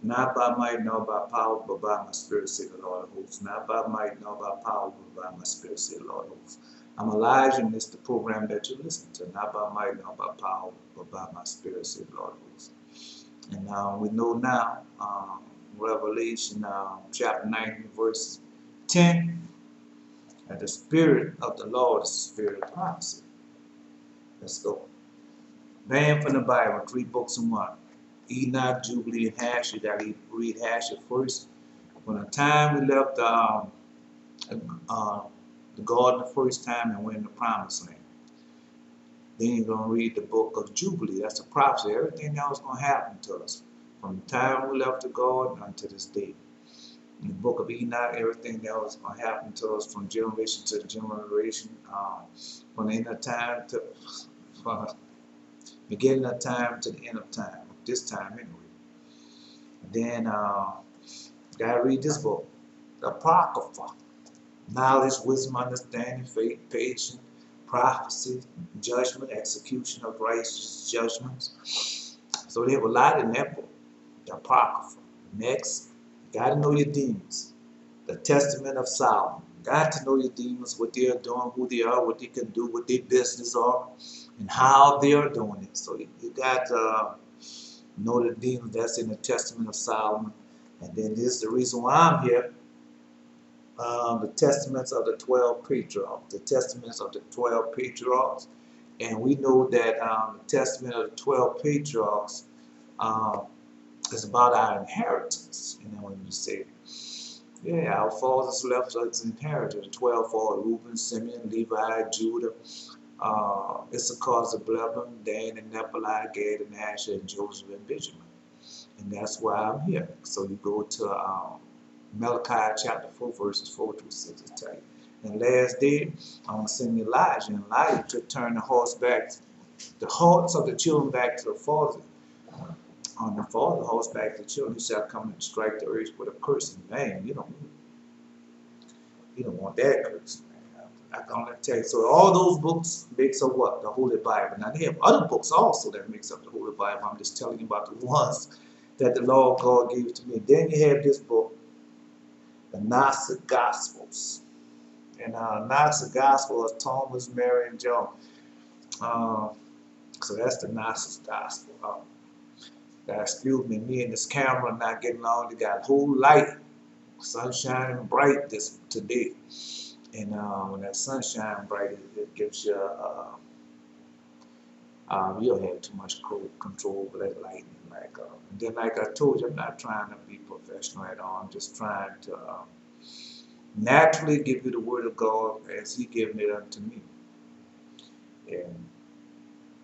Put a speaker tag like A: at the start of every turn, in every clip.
A: Not by might nor by power, but by my spirit, said the Lord of hosts. Not by might nor by power, but by my spirit, said the Lord of hosts. I'm Elijah, and this is the program that you listen to. Not by might nor by power, but by my spirit, said the Lord of hosts. And we know now, Revelation chapter 19, verse 10, that the Spirit of the Lord is the Spirit of prophecy. Let's go. Man from the Bible, 3 books in 1. Enoch, Jubilee, and Hash. You got to read Hash first. From the time we left the garden the first time and went in the promised land. Then you're going to read the book of Jubilee. That's a prophecy. Everything that was going to happen to us from the time we left the garden until this day. In the book of Enoch, everything that was going to happen to us from generation to generation, from the end of time to from beginning of time to the end of time. This time anyway. And then gotta read this book, the Apocrypha. Knowledge, wisdom, understanding, faith, patience, prophecy, judgment, execution of righteous judgments. So they have a lot in that book, the Apocrypha. Next, you got to know your demons. The Testament of Solomon. Got to know your demons, what they are doing, who they are, what they can do, what their business are, and how they are doing it. So you got to know the demons. That's in the Testament of Solomon. And then this is the reason why I'm here. The testaments of the 12 patriarchs, the testaments of the 12 patriarchs, and we know that the testament of the 12 patriarchs is about our inheritance. You know, when you say, yeah, our fathers left us inheritance. The 12 for Reuben, Simeon, Levi, Judah, Issachar, Zebulun, Dan, and Naphtali, Gad, and Asher, and Joseph, and Benjamin. And that's why I'm here. So you go to Malachi chapter 4, verses 4 through 6 to tell you. And last day, I'm going to send Elijah. And Elijah to turn the hearts of the children back to the father. On the father horse back to the children, he shall come and strike the earth with a curse. And man, you don't want that curse. I can only tell you. So all those books makes up what? The Holy Bible. Now they have other books also that makes up the Holy Bible. I'm just telling you about the ones that the Lord God gave to me. Then you have this book, the Gnostic Gospels. And Gnostic Gospel is Thomas, Mary, and John. So that's the Gnostic Gospel. Excuse me and this camera not getting on. They got a whole light, sun shining bright today. And when that sun shines bright, it gives you, you don't have too much control over that lighting. And then like I told you, I'm not trying to be professional at all. I'm just trying to naturally give you the word of God as He given it unto me. And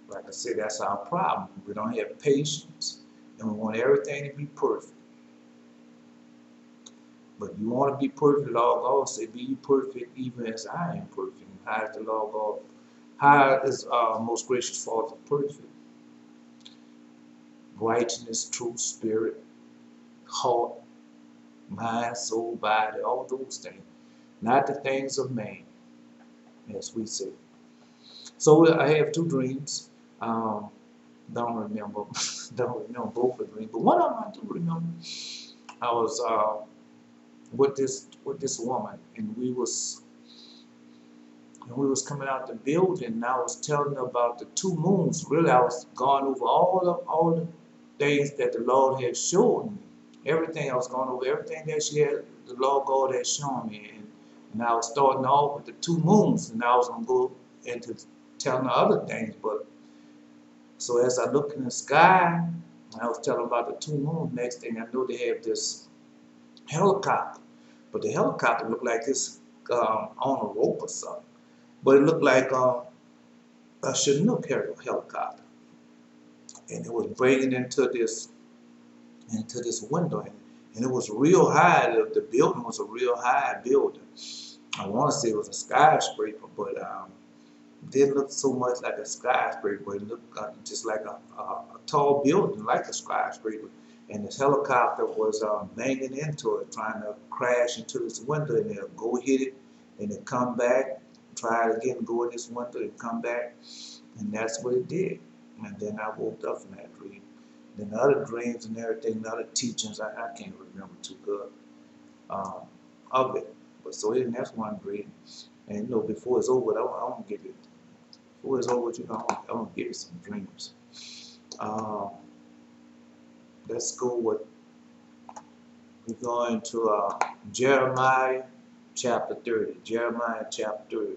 A: like I said, that's our problem. We don't have patience, and we want everything to be perfect. But you want to be perfect, Lord God say, be ye perfect even as I am perfect. And how is the Lord God? How is most gracious Father perfect? Righteousness, truth, spirit, heart, mind, soul, body, all those things. Not the things of man, as we say. So I have 2 dreams. Don't remember both of the dreams, but one of them I do remember. I was with this woman, and we was coming out the building, and I was telling her about the 2 moons. Really, I was going over all the things that the Lord had shown me. Everything I was going over, everything that the Lord God had shown me, and I was starting off with the 2 moons, and I was gonna go into telling her other things. But so as I look in the sky, I was telling about the 2 moons. Next thing I know, they have this helicopter, but the helicopter looked like it's on a rope or something. But it looked like a Chinook helicopter, and it was breaking into this window, and it was real high. The building was a real high building. I want to say it was a skyscraper, but it didn't look so much like a skyscraper. It looked just like a tall building, like a skyscraper. And this helicopter was banging into it, trying to crash into this window, and it'll go hit it, and it come back, try it again, go in this window, and come back, and that's what it did. And then I woke up from that dream. Then the other dreams and everything, the other teachings, I can't remember too good of it. But so that's one dream. And before it's over, I want to give it. Before it's over, I want to give you some dreams. Let's go with. We're going to Jeremiah chapter 30. Jeremiah chapter 30.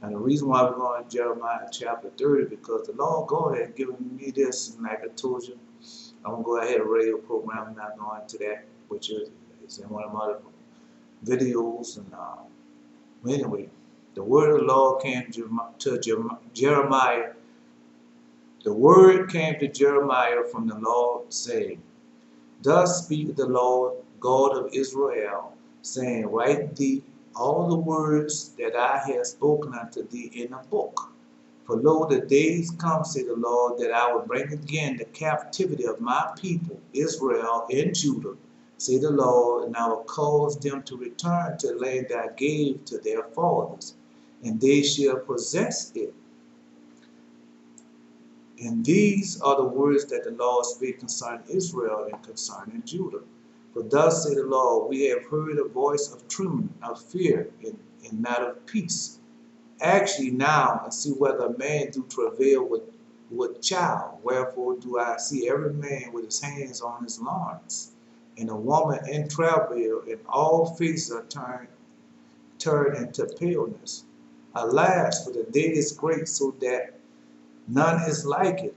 A: And the reason why we're going to Jeremiah chapter 30 because the Lord God had given me this, and like I told you, I'm going to go ahead and radio program. I'm not going to that, which is in one of my other videos. And anyway, the word of the Lord came to Jeremiah. The word came to Jeremiah from the Lord, saying, Thus speaketh the Lord God of Israel, saying, Write thee all the words that I have spoken unto thee in a book. For lo, the days come, saith the Lord, that I will bring again the captivity of my people, Israel and Judah, saith the Lord, and I will cause them to return to the land that I gave to their fathers, and they shall possess it. And these are the words that the Lord spake concerning Israel and concerning Judah. For thus saith the Lord, we have heard a voice of trembling, of fear, and not of peace. Ask ye now, and see whether a man do travail with child. Wherefore do I see every man with his hands on his loins, and a woman in travail, and all faces are turned into paleness. Alas, for the day is great, so that none is like it.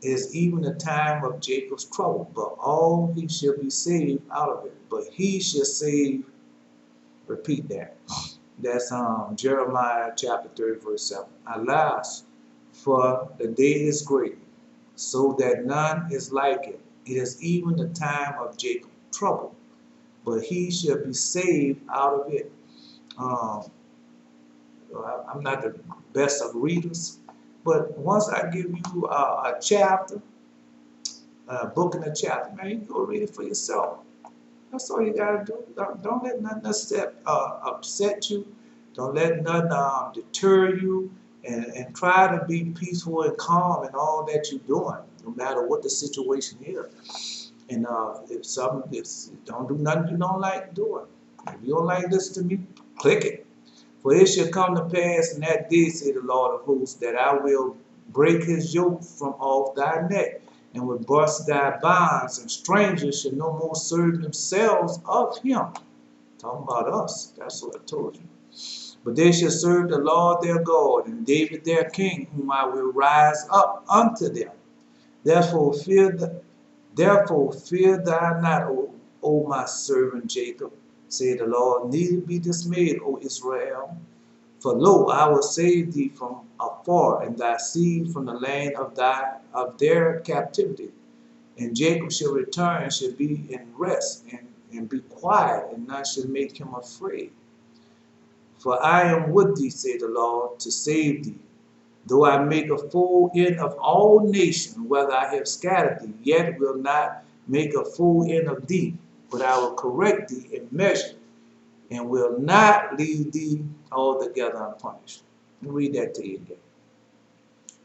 A: It is even the time of Jacob's trouble, but all he shall be saved out of it. But he shall save, repeat that. That's Jeremiah chapter 30, verse 7. Alas, for the day is great, so that none is like it. It is even the time of Jacob's trouble, but he shall be saved out of it. I'm not the best of readers, but once I give you a chapter, a book and a chapter, man, you can go read it for yourself. That's all you gotta do. Don't let nothing upset you. Don't let nothing deter you. And try to be peaceful and calm in all that you're doing, no matter what the situation is. And don't do nothing you don't like doing. If you don't like this to me, click it. For it shall come to pass in that day, say the Lord of hosts, that I will break his yoke from off thy neck, and will burst thy bonds, and strangers shall no more serve themselves of him. Talking about us. That's what I told you. But they shall serve the Lord their God, and David their king, whom I will rise up unto them. Therefore fear thou not, O my servant Jacob, saith the Lord, neither be dismayed, O Israel. For lo, I will save thee from afar, and thy seed from the land of their captivity. And Jacob shall return, and shall be in rest, and be quiet, and none shall make him afraid. For I am with thee, saith the Lord, to save thee. Though I make a full end of all nations, whether I have scattered thee, yet will not make a full end of thee, but I will correct thee in measure, and will not leave thee altogether unpunished. Let me read that to you again.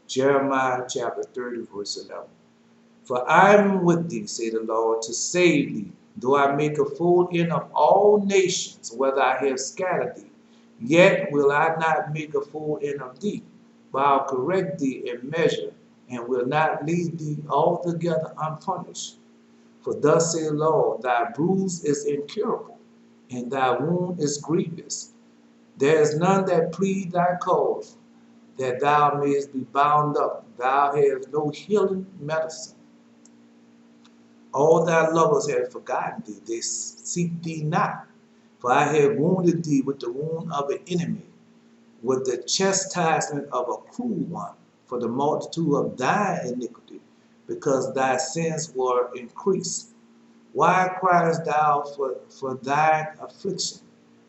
A: Jeremiah chapter 30, verse 11. For I am with thee, saith the Lord, to save thee. Though I make a full end of all nations, whether I have scattered thee, yet will I not make a full end of thee, but I'll correct thee in measure, and will not leave thee altogether unpunished. For thus saith the Lord, thy bruise is incurable, and thy wound is grievous. There is none that plead thy cause, that thou mayest be bound up. Thou hast no healing medicine. All thy lovers have forgotten thee, they seek thee not. For I have wounded thee with the wound of an enemy, with the chastisement of a cruel one, for the multitude of thy iniquity, because thy sins were increased. Why criest thou for thine affliction?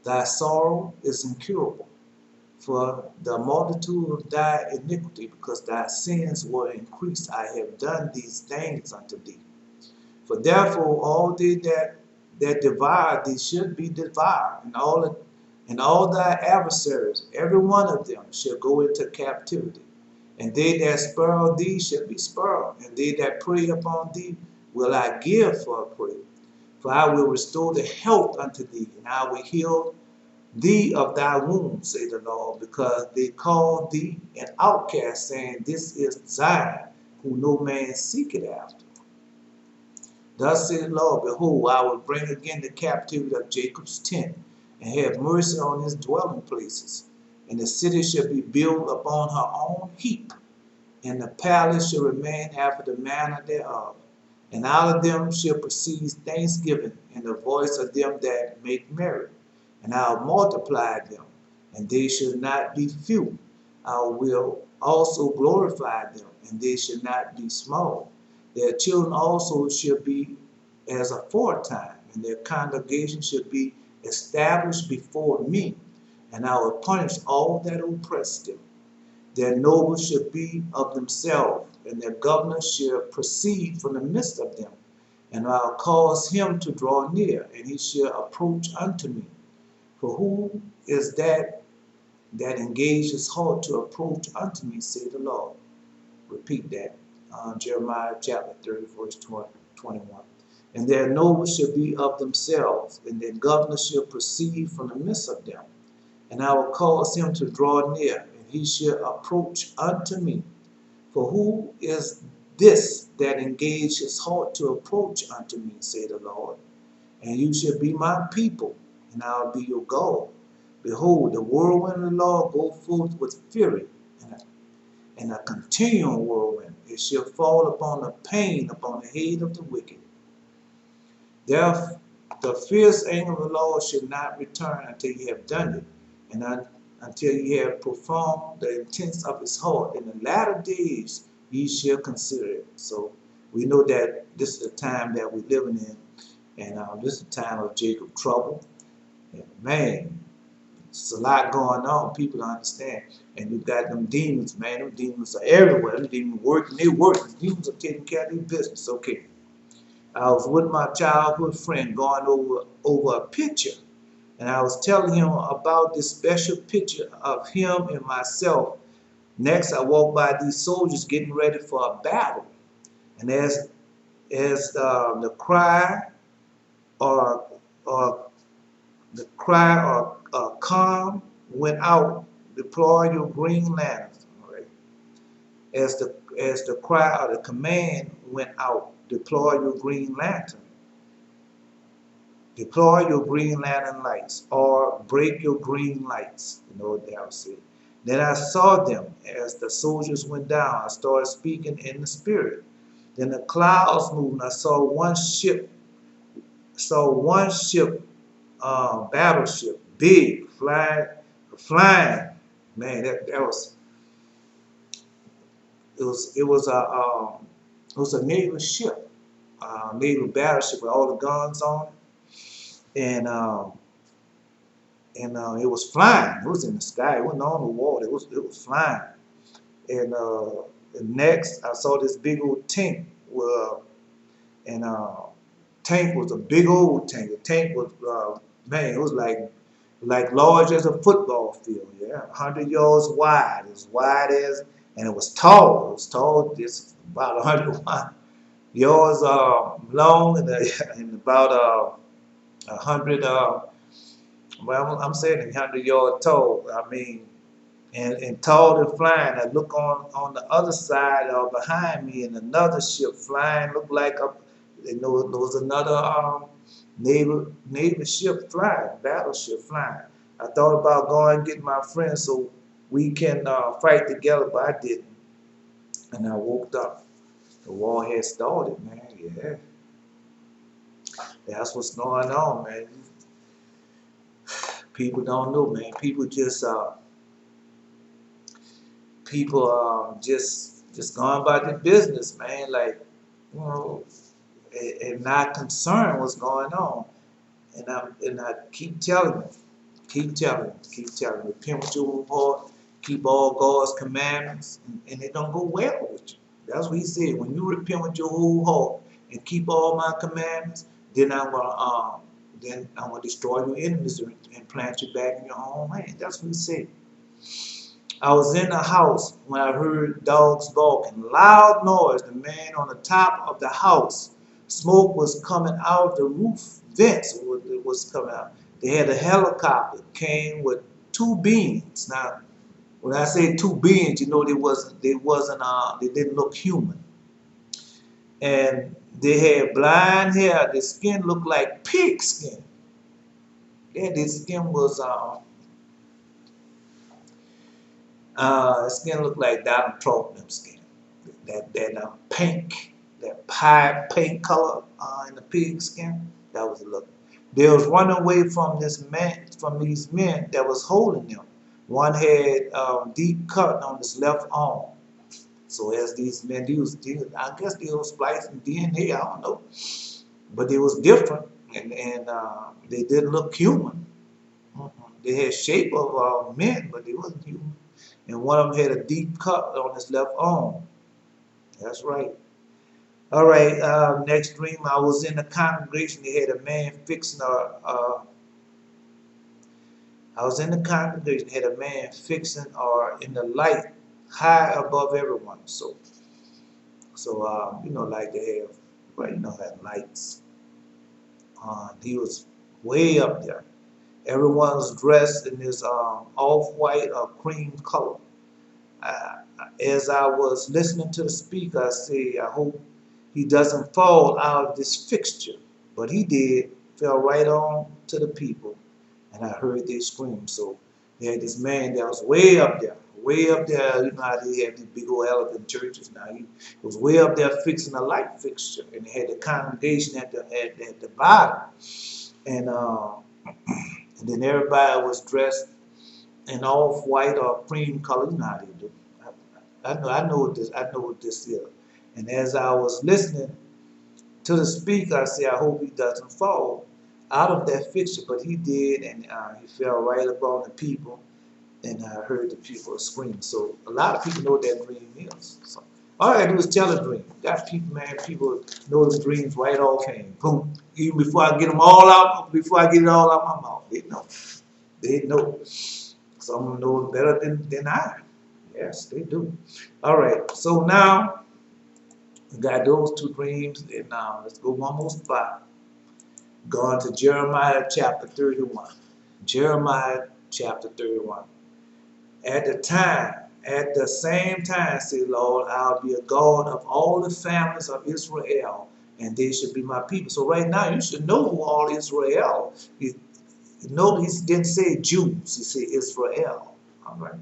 A: Thy sorrow is incurable, for the multitude of thy iniquity, because thy sins were increased. I have done these things unto thee. For therefore all they that devour thee should be devoured, and all thy adversaries, every one of them, shall go into captivity. And they that spurn thee shall be spurned, and they that prey upon thee will I give for a prey. For I will restore the health unto thee, and I will heal thee of thy wounds, say the Lord, because they call thee an outcast, saying, This is Zion, who no man seeketh after. Thus saith the Lord, Behold, I will bring again the captivity of Jacob's tent, and have mercy on his dwelling places. And the city shall be built upon her own heap, and the palace shall remain after the manner thereof. And out of them shall proceed thanksgiving, and the voice of them that make merry. And I will multiply them, and they shall not be few. I will also glorify them, and they shall not be small. Their children also shall be as aforetime, and their congregation shall be established before me. And I will punish all that oppress them. Their nobles shall be of themselves, and their governors shall proceed from the midst of them. And I'll cause him to draw near, and he shall approach unto me. For who is that engaged his heart to approach unto me, say the Lord? Repeat that. Jeremiah chapter 30, verse 21. And their nobles shall be of themselves, and their governors shall proceed from the midst of them. And I will cause him to draw near, and he shall approach unto me. For who is this that engaged his heart to approach unto me, say the Lord? And you shall be my people, and I will be your God. Behold, the whirlwind of the Lord go forth with fury, and a continual whirlwind. It shall fall upon the pain, upon the head of the wicked. Therefore, the fierce anger of the Lord shall not return until you have done it, and until you have performed the intents of his heart. In the latter days ye shall consider it. So we know that this is the time that we're living in, and this is the time of Jacob trouble. And man, there's a lot going on. People don't understand. And you got them demons, man. Them demons are everywhere. Them demons working, they work. The demons are taking care of their business. Okay. I was with my childhood friend going over a picture, and I was telling him about this special picture of him and myself. Next, I walked by these soldiers getting ready for a battle, and as the cry or calm went out, deploy your green lanterns. All right. As the cry or the command went out, deploy your green lantern. Deploy your green lantern lights, or break your green lights. You know what they have said. Then I saw them as the soldiers went down. I started speaking in the spirit. Then the clouds moved, and I saw one ship, battleship, big, flying. Man, that was it was a naval ship, naval battleship with all the guns on it. And it was flying. It was in the sky. It wasn't on the water. It was flying. And next, I saw this big old tank. And tank was a big old tank. The tank was man, it was like large as a football field. Yeah, 100 yards wide. As wide as, and it was tall. It was tall. It's about 100 yards long, and about 100. Well, I'm saying 100 yards tall. I mean, and tall and flying. I look on the other side or behind me, and another ship flying. Looked like there was another naval ship flying, battleship flying. I thought about going and getting my friends so we can fight together, but I didn't. And I woke up. The war had started, man. Yeah, that's what's going on, man. People don't know, man. People just going about their business, man. Like, you know, and not concerned what's going on. And I keep telling them, repent with your whole heart, keep all God's commandments, and it don't go well with you. That's what he said. When you repent with your whole heart and keep all my commandments, then I'm gonna destroy your enemies and plant you back in your own land. That's what he said. I was in the house when I heard dogs barking. Loud noise. The man on the top of the house. Smoke was coming out of the roof vents. It was coming out. They had a helicopter. Came with two beings. Now, when I say two beings, you know they didn't look human. And they had blind hair. Their skin looked like pig skin. Yeah, their skin looked like Donald Trump skin. That pink, that pie pink color in the pig skin. That was the look. They was running away from these men that was holding them. One had deep cut on his left arm. So as these men, I guess they was splicing DNA. I don't know, but it was different, and they didn't look human. They had shape of men, but they wasn't human. And one of them had a deep cut on his left arm. That's right. All right. Next dream, I was in the congregation. They had a man fixing I was in the congregation. They had a man fixing or in the light high above everyone. So like they have, well, had lights. He was way up there. Everyone was dressed in this off-white or cream color. As I was listening to the speaker, I say, I hope he doesn't fall out of this fixture. But he did, fell right on to the people, and I heard they scream. So they had this man that was way up there. Way up there, you know how they have these big old elephant churches now. He was way up there fixing a light fixture, and they had the congregation at the bottom. And then everybody was dressed in off-white or cream color. You know how they do. I know what this is. And as I was listening to the speaker, I said, I hope he doesn't fall out of that fixture. But he did, and he fell right upon the people, and I heard the people scream. So a lot of people know what that dream is. So all I do is tell a dream. Got people, man, people know the dreams right offhand. Boom. Even before I get them all out, before I get it all out my mouth, they know. They know. Some of them know it better than I. Yes, they do. All right. So now we got those two dreams, and now let's go one more spot. Going to Jeremiah chapter 31. Jeremiah chapter 31. At the same time, say Lord, I'll be a God of all the families of Israel, and they should be my people. So right now, you should know who all Israel is. Notice he didn't say Jews, he said Israel. All right.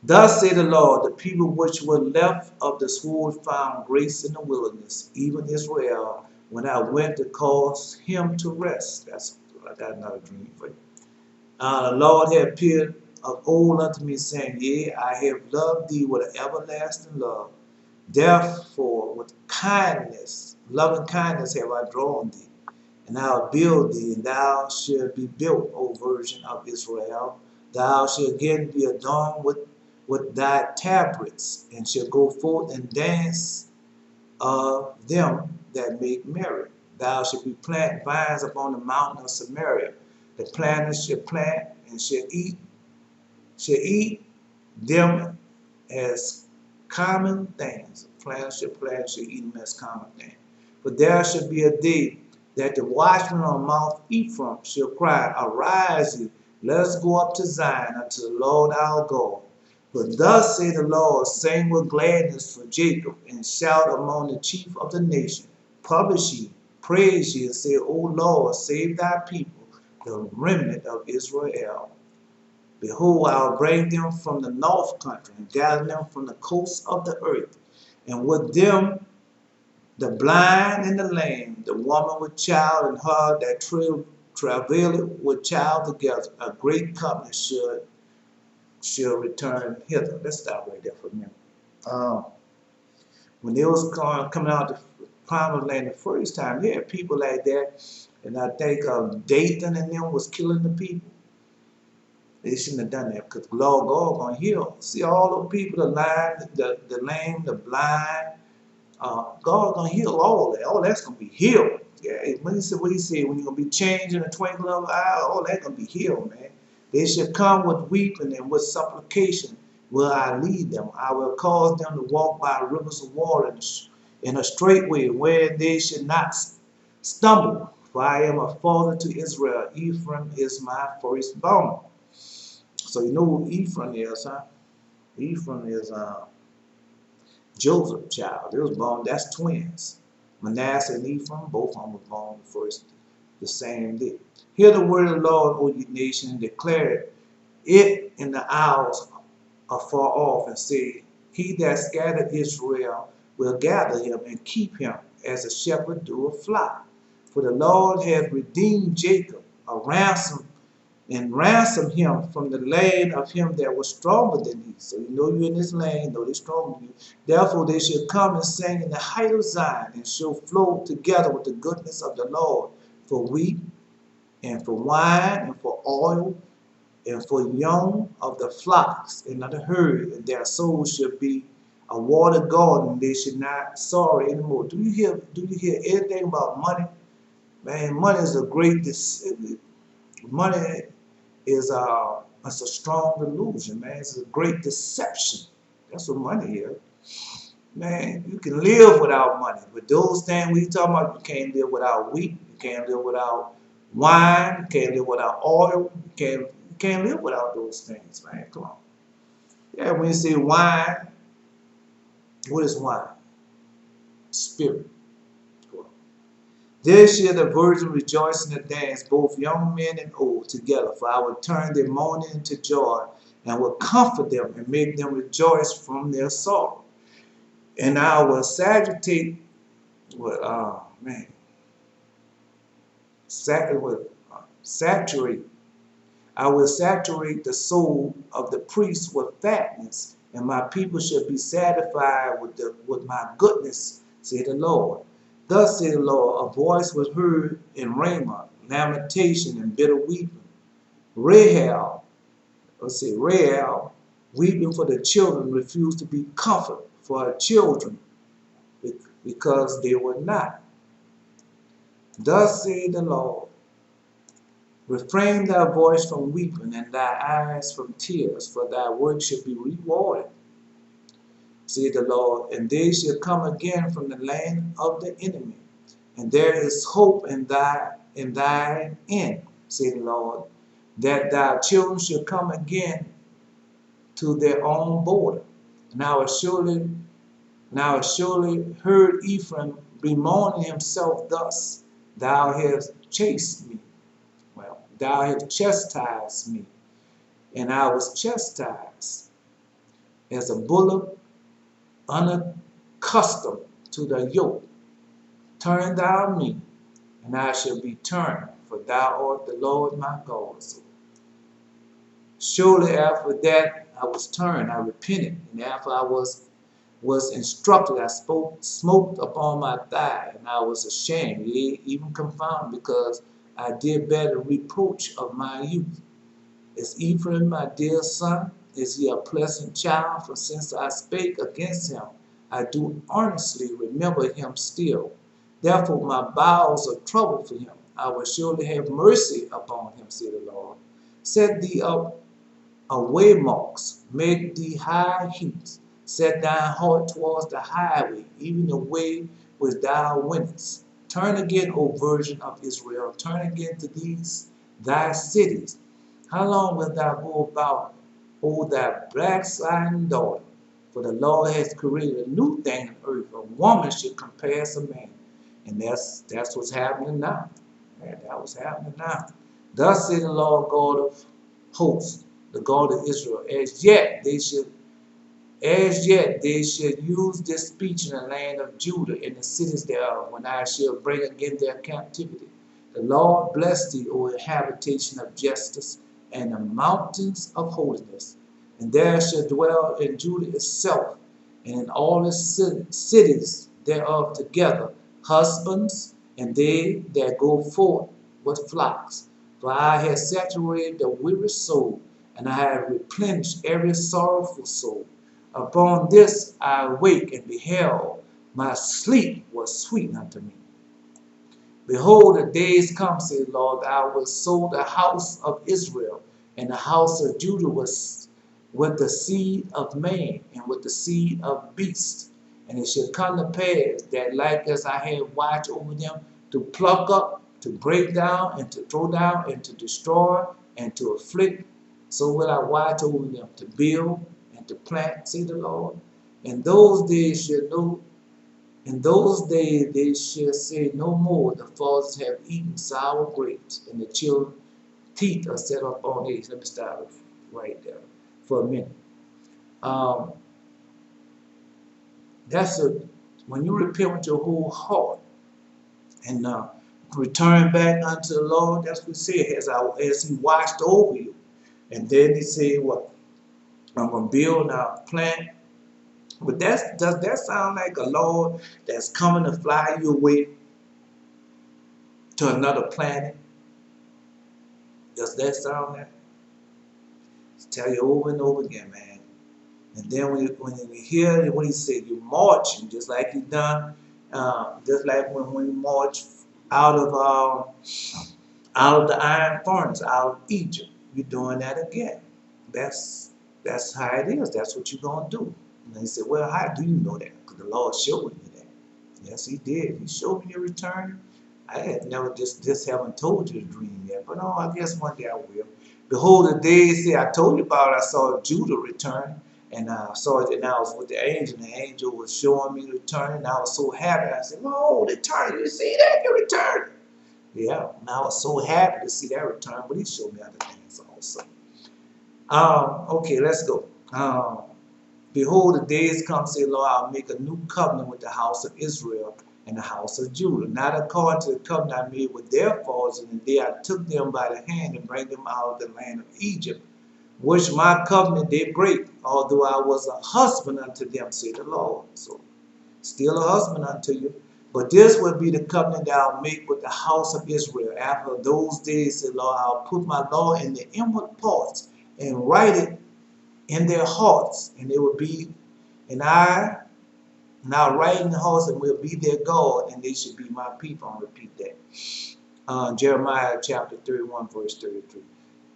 A: Thus say the Lord, the people which were left of the sword found grace in the wilderness, even Israel, when I went to cause him to rest. That's another dream for you. The Lord had appeared of old unto me, saying, Yea, I have loved thee with an everlasting love. Therefore, with kindness, loving kindness have I drawn thee. And I'll build thee, and thou shalt be built, O virgin of Israel. Thou shalt again be adorned with thy tabrets, and shalt go forth and dance of them that make merry. Thou shalt be plant vines upon the mountain of Samaria. The planters shall plant and shall eat them as common things. Planters shall plant, shall eat them as common things. For there shall be a day that the watchman on Mount Ephraim shall cry, Arise ye, let us go up to Zion unto the Lord our God. For thus say the Lord, sing with gladness for Jacob, and shout among the chief of the nation. Publish ye, praise ye, and say, O Lord, save thy people, the remnant of Israel. Behold, I'll bring them from the north country, and gather them from the coasts of the earth, and with them the blind and the lame, the woman with child, and her that travaileth with child together. A great company shall return hither. Let's stop right there for a minute. When they was coming out the promised land the first time, there had people like that, and I think Dathan and them was killing the people. They shouldn't have done that, because Lord God gonna heal. See all those people, the lame, the blind. God gonna heal all that. All that's gonna be healed. Yeah, when he said what he said, when you're gonna be changed in a twinkling of an eye, all that gonna be healed, man. They should come with weeping and with supplication will I lead them. I will cause them to walk by rivers of water in a straight way, where they should not stumble. For I am a father to Israel. Ephraim is my firstborn. So you know who Ephraim is, huh? Ephraim is Joseph's child. They was born, that's twins. Manasseh and Ephraim, both of them were born the same day. Hear the word of the Lord, O ye nations, declare it in the isles afar off, and say, He that scattered Israel will gather him and keep him as a shepherd do a flock. For the Lord hath redeemed Jacob, a ransom, and ransomed him from the land of him that was stronger than he. So you know you're in this land, you know they're stronger than you. Therefore they shall come and sing in the height of Zion, and shall flow together with the goodness of the Lord, for wheat, and for wine, and for oil, and for young of the flocks and of the herd, and their souls shall be a watered garden, they should not sorrow anymore. Do you hear anything about money? Man, money is a great money is it's a strong illusion, man. It's a great deception. That's what money is. Man, you can live without money, but those things we talking about, you can't live without wheat, you can't live without wine, you can't live without oil, you can't live without those things, man. Come on. Yeah, when you say wine, what is wine? Spirit. Come on. There shall the virgin rejoice and dance, both young men and old together, for I will turn their mourning into joy, and will comfort them and make them rejoice from their sorrow. And I will saturate with saturate. I will saturate the soul of the priest with fatness, and my people shall be satisfied with my goodness, said the Lord. Thus said the Lord, a voice was heard in Ramah, lamentation and bitter weeping. Rahel, weeping for the children, refused to be comforted for her children, because they were not. Thus said the Lord, refrain thy voice from weeping and thy eyes from tears, for thy work shall be rewarded, said the Lord, and they shall come again from the land of the enemy, and there is hope in thine end, said the Lord, that thy children shall come again to their own border. And I will surely heard Ephraim bemoaning himself thus, thou hast chased me. Well, thou hast chastised me, and I was chastised as a bullock unaccustomed to the yoke. Turn thou me, and I shall be turned, for thou art the Lord my God. So surely after that I was turned, I repented, and after I was instructed, I smote upon my thigh, and I was ashamed, yea, even confounded, because I did bear the reproach of my youth. Is Ephraim my dear son? Is he a pleasant child? For since I spake against him, I do earnestly remember him still. Therefore my bowels are troubled for him. I will surely have mercy upon him, said the Lord. Set thee up a waymarks, make thee high heaps. Set thine heart towards the highway, even the way which thou wentest. Turn again, O virgin of Israel, turn again to these thy cities. How long wilt thou go about, O thy backsliding daughter? For the Lord has created a new thing in earth. A woman should compass a man. And that's what's happening now. Man, that was happening now. Thus said the Lord God of hosts, the God of Israel, as yet they should use this speech in the land of Judah, in the cities thereof, when I shall bring again their captivity. The Lord bless thee, O habitation of justice, and the mountains of holiness. And there shall dwell in Judah itself, and in all its cities thereof together, husbands, and they that go forth with flocks. For I have saturated the weary soul, and I have replenished every sorrowful soul. Upon this I awake, and beheld, my sleep was sweet unto me. Behold, the days come, said the Lord, I will sow the house of Israel, and the house of Judah with the seed of man and with the seed of beast. And it shall come to pass that like as I have watched over them to pluck up, to break down, and to throw down, and to destroy, and to afflict, so will I watch over them to build and to plant, say the Lord. In those days shall no in those days they shall say no more, the fathers have eaten sour grapes, and the children's teeth are set up on edge. Let me stop right there for a minute. Um, that's a when you repent with your whole heart and return back unto the Lord. That's what He said as He watched over you. And then He said, "What I'm gonna build now, plant." But does that sound like a Lord that's coming to fly you away to another planet? Does that sound like? Tell you over and over again, man. And then when you hear what He said, you marching just like He done, just like when we march out of the iron furnace, out of Egypt. You're doing that again. That's how it is. That's what you're gonna do. And they said, well, how do you know that? Because the Lord showed me that. Yes, He did. He showed me your return. I had never just haven't told you the dream yet, but no, I guess one day I will. Behold, the days say I told you about. I saw Judah return, and I saw it, and I was with the angel. And the angel was showing me the return, and I was so happy. I said, "Oh, the return! You see that? The return!" Yeah, and I was so happy to see that return. But He showed me other things also. Okay, let's go. Behold, the days come, say Lord, I'll make a new covenant with the house of Israel and the house of Judah, not according to the covenant I made with their fathers in the day I took them by the hand and bring them out of the land of Egypt, which my covenant they break, although I was a husband unto them, say the Lord. So, still a husband unto you. But this will be the covenant that I'll make with the house of Israel. After those days, say Lord, I'll put my law in the inward parts and write it in their hearts, and it will be, and I'll write in the hearts, and will be their God, and they should be my people. I'll repeat that. Jeremiah chapter 31, verse 33.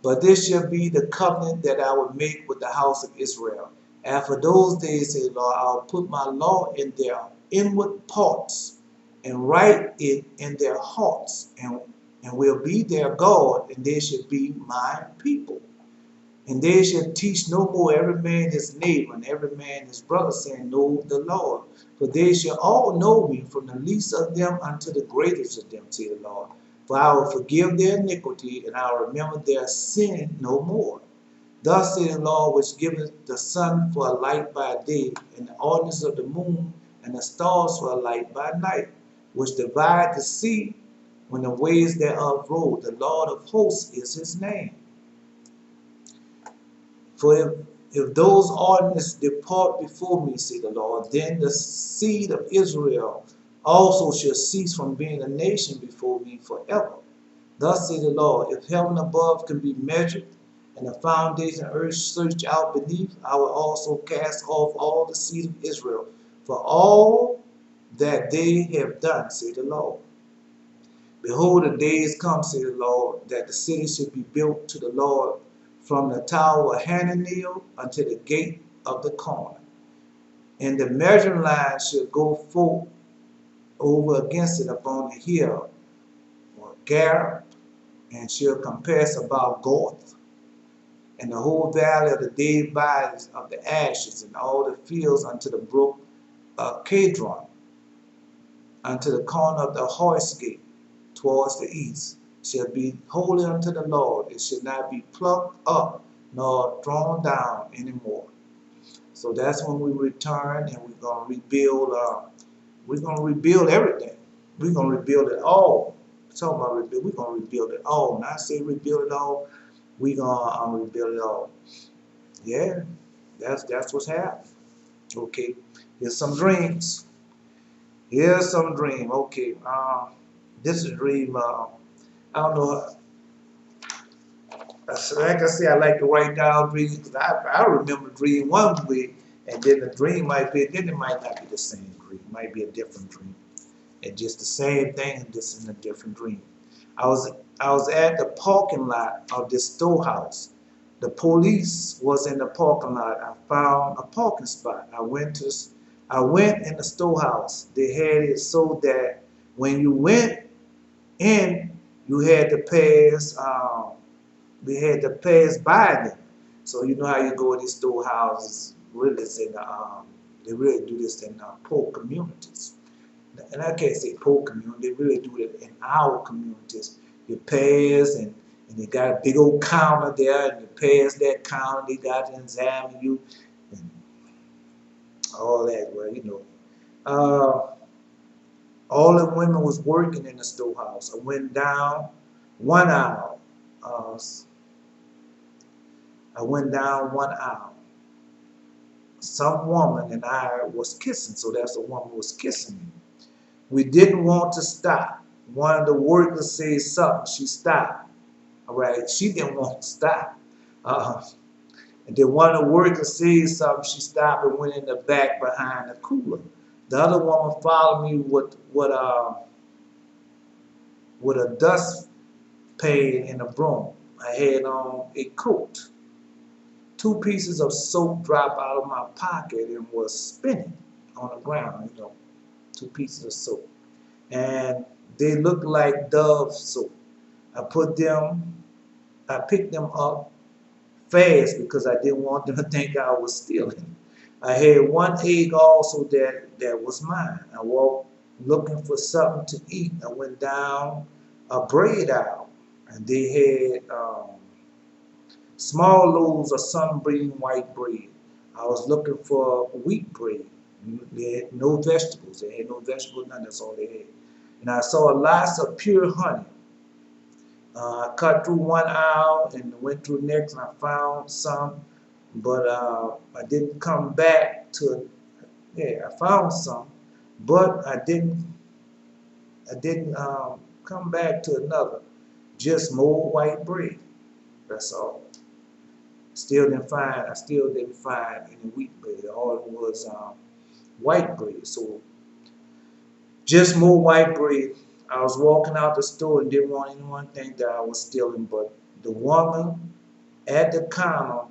A: But this shall be the covenant that I will make with the house of Israel. After those days, say Lord, I'll put my law in their inward parts and write it in their hearts, and will be their God, and they should be my people. And they shall teach no more every man his neighbor and every man his brother, saying, Know the Lord. For they shall all know me, from the least of them unto the greatest of them, say the Lord. For I will forgive their iniquity, and I will remember their sin no more. Thus saith the Lord, which giveth the sun for a light by day, and the ordinance of the moon, and the stars for a light by night, which divide the sea when the waves thereof roll. The Lord of hosts is His name. For if those ordinances depart before me, say the Lord, then the seed of Israel also shall cease from being a nation before me forever. Thus say the Lord, if heaven above can be measured, and the foundation of earth searched out beneath, I will also cast off all the seed of Israel for all that they have done, say the Lord. Behold, the days come, say the Lord, that the city should be built to the Lord from the tower of Hananel unto the gate of the corner. And the measuring line shall go forth over against it upon the hill, or Gareb, and shall compass about Goth, and the whole valley of the dead bodies of the ashes, and all the fields unto the brook Kedron, unto the corner of the horse gate towards the east, shall be holy unto the Lord. It shall not be plucked up nor thrown down anymore. So that's when we return, and we're gonna rebuild. We're gonna rebuild everything. We're gonna rebuild it all. Talking about rebuild, we're gonna rebuild it all. When I say rebuild it all, we're gonna rebuild it all. Yeah, that's what's happening. Okay, here's some dreams. Here's some dream. Okay, this is a dream. I don't know. Like I say, I like to write down dreams because I remember dream one way, and then the dream might be, then it might not be the same dream. It might be a different dream. It's just the same thing, just in a different dream. I was at the parking lot of this storehouse. The police was in the parking lot. I found a parking spot. I went in the storehouse. They had it so that when you went in, you had to pass. We had to pass by them. So you know how you go in these storehouses. Really, it's in they really do this in poor communities. And I can't say poor community. They really do it in our communities. You pass and they got a big old counter there, and you pass that counter. They got to examine you and all that. Well, you know. All the women was working in the storehouse. I went down 1 aisle. Uh, I went down 1 aisle. Some woman and I was kissing, so that's the woman was kissing me. We didn't want to stop. One of the workers said something. She stopped. All right, she didn't want to stop. Uh, and then one of the workers said something. She stopped and went in the back behind the cooler. The other woman followed me with a dust pan and a broom. I had on a coat. 2 pieces of soap dropped out of my pocket and was spinning on the ground, you know, 2 pieces of soap. And they looked like Dove soap. I picked them up fast because I didn't want them to think I was stealing. I had one egg also that was mine. I walked looking for something to eat. I went down a bread aisle, and they had small loaves of sun-breeding white bread. I was looking for wheat bread. They had no vegetables. They had no vegetables, none. That's all they had. And I saw lots of pure honey. I cut through one aisle and went through the next, and I found some, but I didn't come back to. Yeah, I found some, but I didn't come back to another. Just more white bread. That's all. I still didn't find any wheat bread. All it was white bread. So just more white bread. I was walking out the store and didn't want anyone to think that I was stealing, but the woman at the counter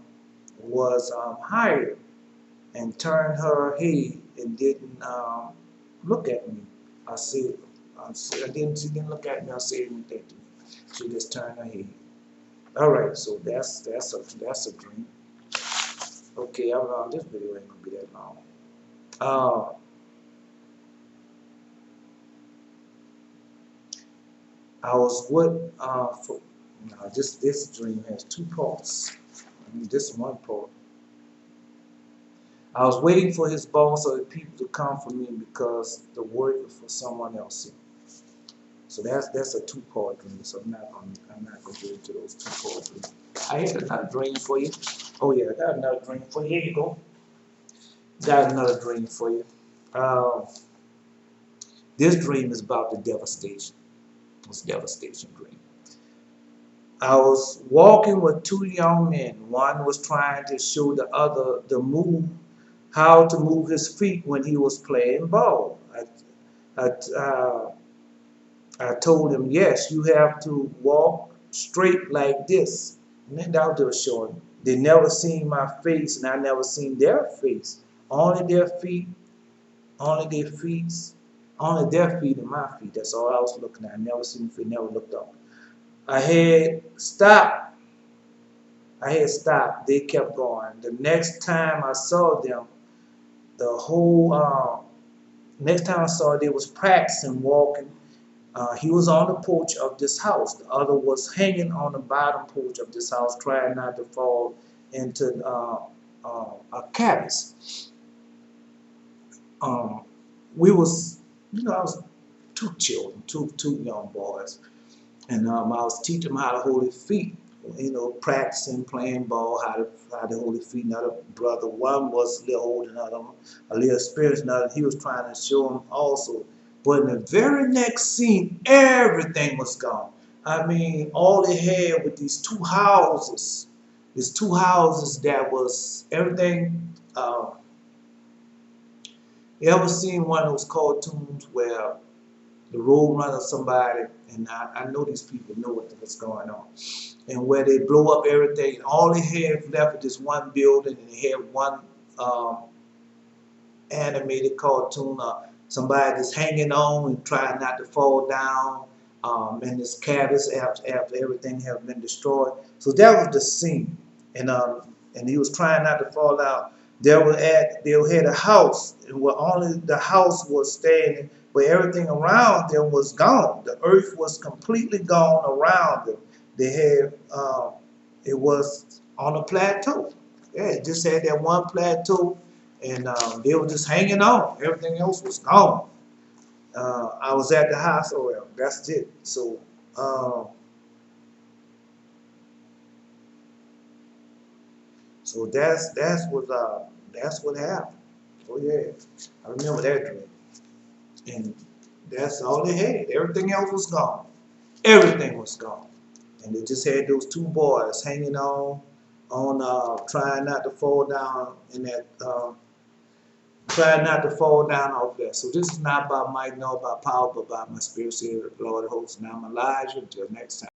A: was hired and turned her head and didn't look at me. She didn't look at me or say anything to me. She just turned her head. All right, so that's a dream. Okay, this video ain't gonna be that long. I was with this dream has 2 parts. This one part. I was waiting for his boss or the people to come for me because the work was for someone else. So that's a 2-part dream. So I'm not gonna get into those 2-part dreams. I had another dream for you. Oh yeah, I got another dream for you. Here you go. Got another dream for you. This dream is about the devastation. It's a devastation dream. I was walking with 2 young men. One was trying to show the other how to move his feet when he was playing ball. I told him, yes, you have to walk straight like this. And then that was showing. They never seen my face, and I never seen their face. Only their feet, only their feet, only their feet and my feet. That's all I was looking at. I never seen the feet, never looked up. I had stopped. They kept going. The next time I saw them, next time I saw they was practicing walking. He was on the porch of this house. The other was hanging on the bottom porch of this house, trying not to fall into a cabbage. We was, I was 2 children, two young boys, and I was teaching them how to hold their feet. Practicing playing ball, how to hold their feet. Another brother, one was a little older than another, a little experienced than another. He was trying to show them also. But in the very next scene, everything was gone. I mean, all they had with these 2 houses, that was everything. You ever seen one of those cartoons where the road runner somebody, and I know these people know what's going on. and where they blow up everything. All they had left was this one building, and they had one um, animated cartoon of somebody just hanging on and trying not to fall down, and this cabbage after everything had been destroyed. So that was the scene, and he was trying not to fall out. They had a house, and where only the house was standing, but everything around them was gone. The earth was completely gone around them. They had it was on a plateau. Yeah, it just had that one plateau, and they were just hanging on. Everything else was gone. I was at the hospital. Well, that's it. So, uh, so that's what happened. Oh yeah, I remember that dream. And that's all they had. Everything else was gone. Everything was gone. And they just had those two boys hanging trying not to fall down in that try not to fall down off that. So this is not about might, nor about power, but by my spirit, said the Lord of hosts. Now I'm Elijah. Until next time.